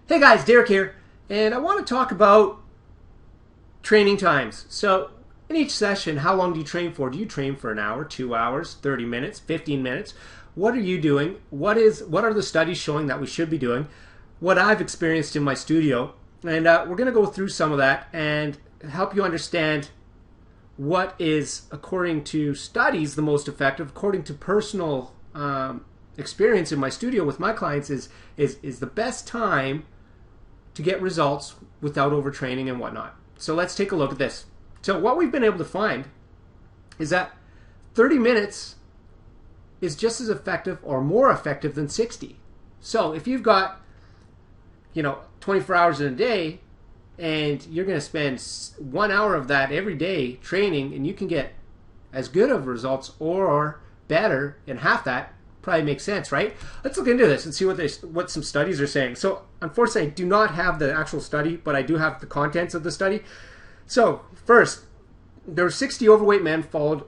Hey guys, Derek here, and I want to talk about training times. So, in each session, how long do you train for? Do you train for an hour, 2 hours, 30 minutes, 15 minutes? What are you doing? What are the studies showing that we should be doing? What I've experienced in my studio, and we're going to go through some of that and help you understand what is, according to studies, the most effective, according to personal experience in my studio with my clients, is the best time to get results without overtraining and whatnot. So let's take a look at this. So what we've been able to find is that 30 minutes is just as effective or more effective than 60. So if you've got 24 hours in a day and you're going to spend 1 hour of that every day training, and you can get as good of results or better in half that, probably makes sense, right? Let's look into this and see what some studies are saying. So unfortunately, I do not have the actual study, but I do have the contents of the study. So first, there were 60 overweight men followed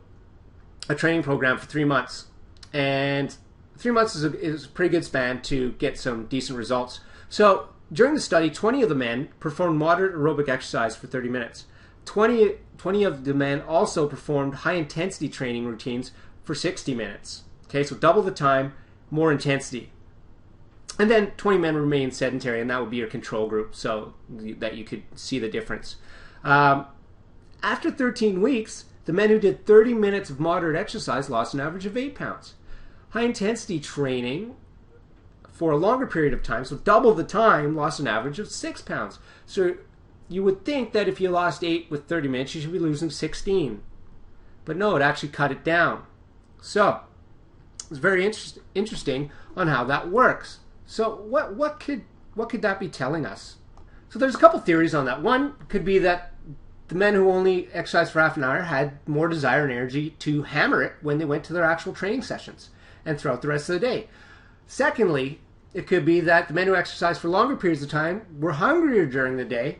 a training program for 3 months. And 3 months is a pretty good span to get some decent results. So during the study, 20 of the men performed moderate aerobic exercise for 30 minutes. 20 of the men also performed high-intensity training routines for 60 minutes. Okay, so double the time, more intensity. And then 20 men remained sedentary, and that would be your control group, so that you could see the difference. After 13 weeks, the men who did 30 minutes of moderate exercise lost an average of 8 pounds. High-intensity training for a longer period of time, so double the time, lost an average of 6 pounds. So you would think that if you lost 8 with 30 minutes, you should be losing 16. But no, it actually cut it down. So it's very interesting on how that works. So what could that be telling us? So there's a couple theories on that. One could be that the men who only exercised for half an hour had more desire and energy to hammer it when they went to their actual training sessions and throughout the rest of the day. Secondly, it could be that the men who exercised for longer periods of time were hungrier during the day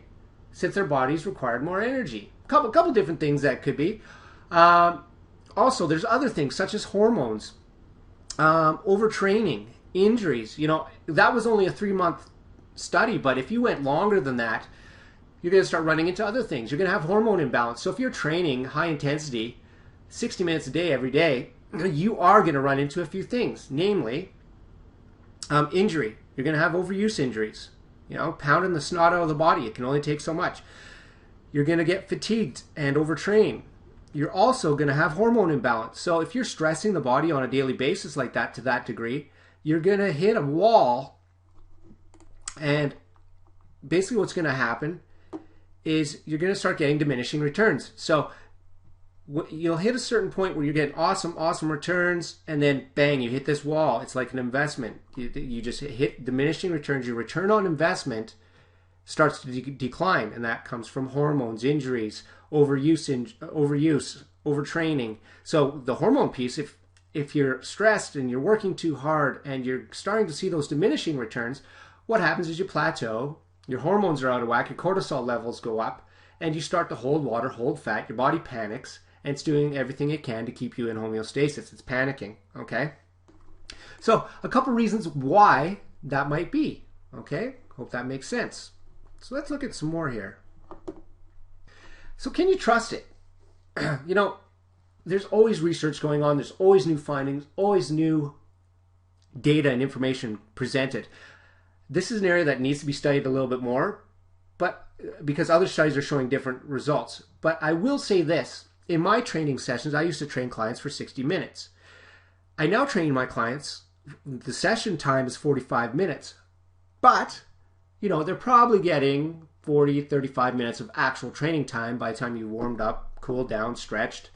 since their bodies required more energy. A couple different things that could be. Also, there's other things such as hormones, overtraining, injuries. That was only a 3-month study, but if you went longer than that, you're going to start running into other things. You're going to have hormone imbalance. So if you're training high intensity, 60 minutes a day every day, you are going to run into a few things, namely injury. You're going to have overuse injuries. Pounding the snot out of the body. It can only take so much. You're going to get fatigued and overtrain. You're also going to have hormone imbalance. So if you're stressing the body on a daily basis like that to that degree, you're going to hit a wall. And basically what's going to happen is you're going to start getting diminishing returns. So you'll hit a certain point where you're getting awesome returns, and then bang, you hit this wall. It's like an investment. You just hit diminishing returns. Your return on investment starts to decline, and that comes from hormones, injuries, overuse, overtraining. So the hormone piece, if you're stressed and you're working too hard and you're starting to see those diminishing returns, what happens is you plateau, your hormones are out of whack, your cortisol levels go up, and you start to hold water, hold fat, your body panics, and it's doing everything it can to keep you in homeostasis. It's panicking, okay? So a couple reasons why that might be, okay? Hope that makes sense. So let's look at some more here. So can you trust it? There's always research going on. There's always new findings, always new data and information presented. This is an area that needs to be studied a little bit more, but because other studies are showing different results. But I will say this. In my training sessions, I used to train clients for 60 minutes. I now train my clients, the session time is 45 minutes. But, they're probably getting 40, 35 minutes of actual training time by the time you warmed up, cooled down, stretched,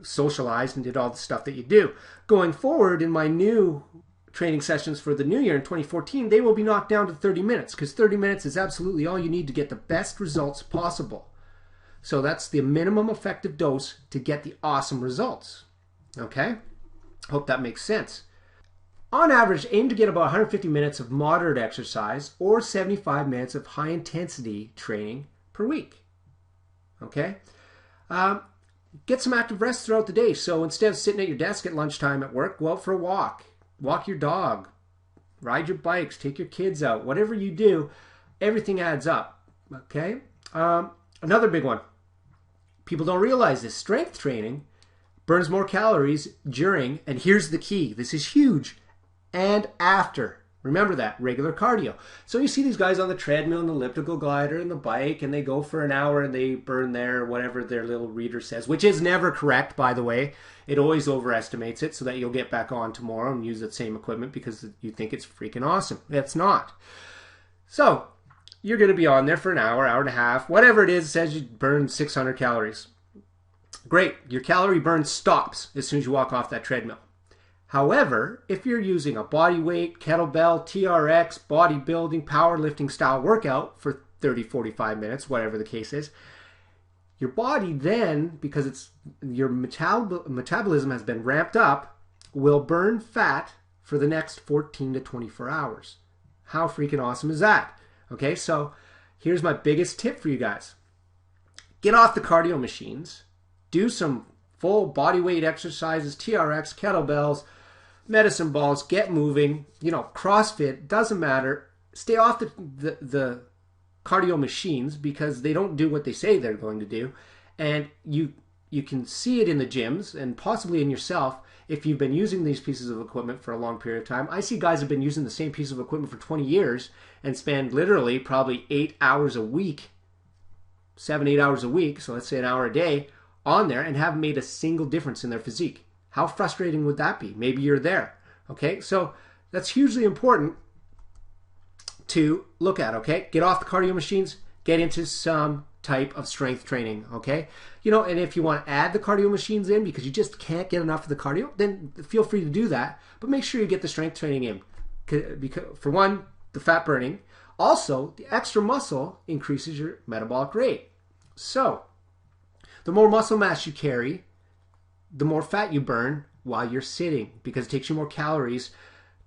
socialized and did all the stuff that you do. Going forward in my new training sessions for the new year in 2014, they will be knocked down to 30 minutes because 30 minutes is absolutely all you need to get the best results possible. So that's the minimum effective dose to get the awesome results. Okay? Hope that makes sense. On average, aim to get about 150 minutes of moderate exercise or 75 minutes of high intensity training per week. Okay? Get some active rest throughout the day. So instead of sitting at your desk at lunchtime at work, go out for a walk. Walk your dog. Ride your bikes. Take your kids out. Whatever you do, everything adds up. Okay? Another big one. People don't realize this. Strength training burns more calories during, and here's the key. This is huge. And after. Remember that, regular cardio. So you see these guys on the treadmill and the elliptical glider and the bike, and they go for an hour and they burn their, whatever their little reader says, which is never correct, by the way. It always overestimates it so that you'll get back on tomorrow and use that same equipment because you think it's freaking awesome. It's not. So you're going to be on there for an hour, hour and a half, whatever it is, says you burn 600 calories. Great. Your calorie burn stops as soon as you walk off that treadmill. However, if you're using a body weight, kettlebell, TRX, bodybuilding, powerlifting style workout for 30, 45 minutes, whatever the case is, your body then, because your metabolism has been ramped up, will burn fat for the next 14 to 24 hours. How freaking awesome is that? Okay, so here's my biggest tip for you guys. Get off the cardio machines. Do some full body weight exercises, TRX, kettlebells, medicine balls, get moving, CrossFit, doesn't matter. Stay off the cardio machines because they don't do what they say they're going to do. And you can see it in the gyms and possibly in yourself if you've been using these pieces of equipment for a long period of time. I see guys have been using the same piece of equipment for 20 years and spend literally probably 8 hours a week, 7-8 hours a week, so let's say an hour a day, on there and haven't made a single difference in their physique. How frustrating would that be? Maybe you're there. Okay, so that's hugely important to look at. Okay, get off the cardio machines, get into some type of strength training. Okay, and if you want to add the cardio machines in because you just can't get enough of the cardio, then feel free to do that. But make sure you get the strength training in, because for one, the fat burning. Also, the extra muscle increases your metabolic rate. So the more muscle mass you carry, the more fat you burn while you're sitting because it takes you more calories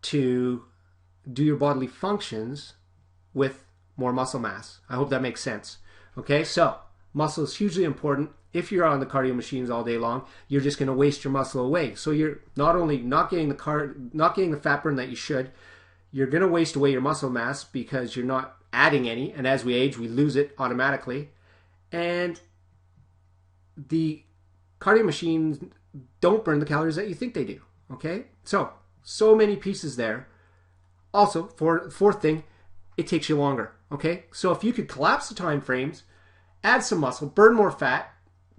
to do your bodily functions with more muscle mass. I hope that makes sense. Okay, so muscle is hugely important. If you're on the cardio machines all day long, you're just going to waste your muscle away. So you're not only not getting the fat burn that you should, you're going to waste away your muscle mass because you're not adding any. And as we age, we lose it automatically. And the cardio machines don't burn the calories that you think they do. Okay, so many pieces there. Also, fourth thing, it takes you longer. Okay, so if you could collapse the time frames, add some muscle, burn more fat,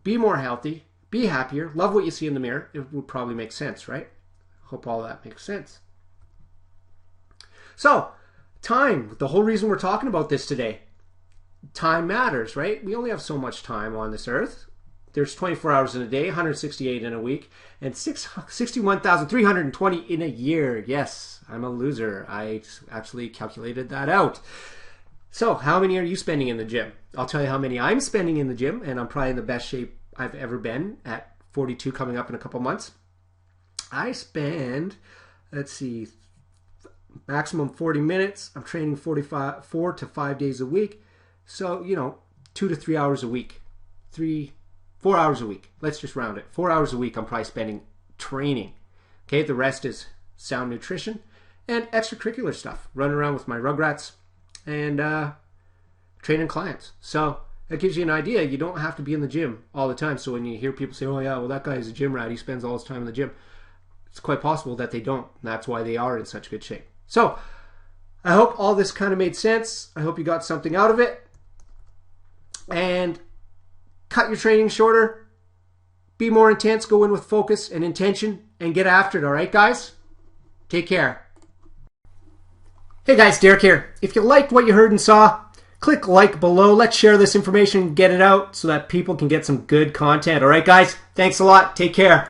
be more healthy, be happier, love what you see in the mirror, it would probably make sense, right? Hope all that makes sense. So, time, the whole reason we're talking about this today. Time matters, right? We only have so much time on this earth. There's 24 hours in a day, 168 in a week, and 61,320 in a year. Yes, I'm a loser. I actually calculated that out. So how many are you spending in the gym? I'll tell you how many I'm spending in the gym, and I'm probably in the best shape I've ever been at 42 coming up in a couple months. I spend, let's see, maximum 40 minutes. I'm training 4 to 5 days a week. So, 2 to 3 hours a week. 4 hours a week. Let's just round it. 4 hours a week I'm probably spending training. Okay, the rest is sound nutrition and extracurricular stuff. Running around with my Rugrats and training clients. So that gives you an idea. You don't have to be in the gym all the time. So when you hear people say, oh yeah, well that guy is a gym rat, he spends all his time in the gym. It's quite possible that they don't. And that's why they are in such good shape. So I hope all this kind of made sense. I hope you got something out of it. And cut your training shorter. Be more intense. Go in with focus and intention and get after it. All right, guys? Take care. Hey guys, Derek here. If you liked what you heard and saw, Click like below. Let's share this information, get it out so that people can get some good content. All right, guys, thanks a lot. Take care.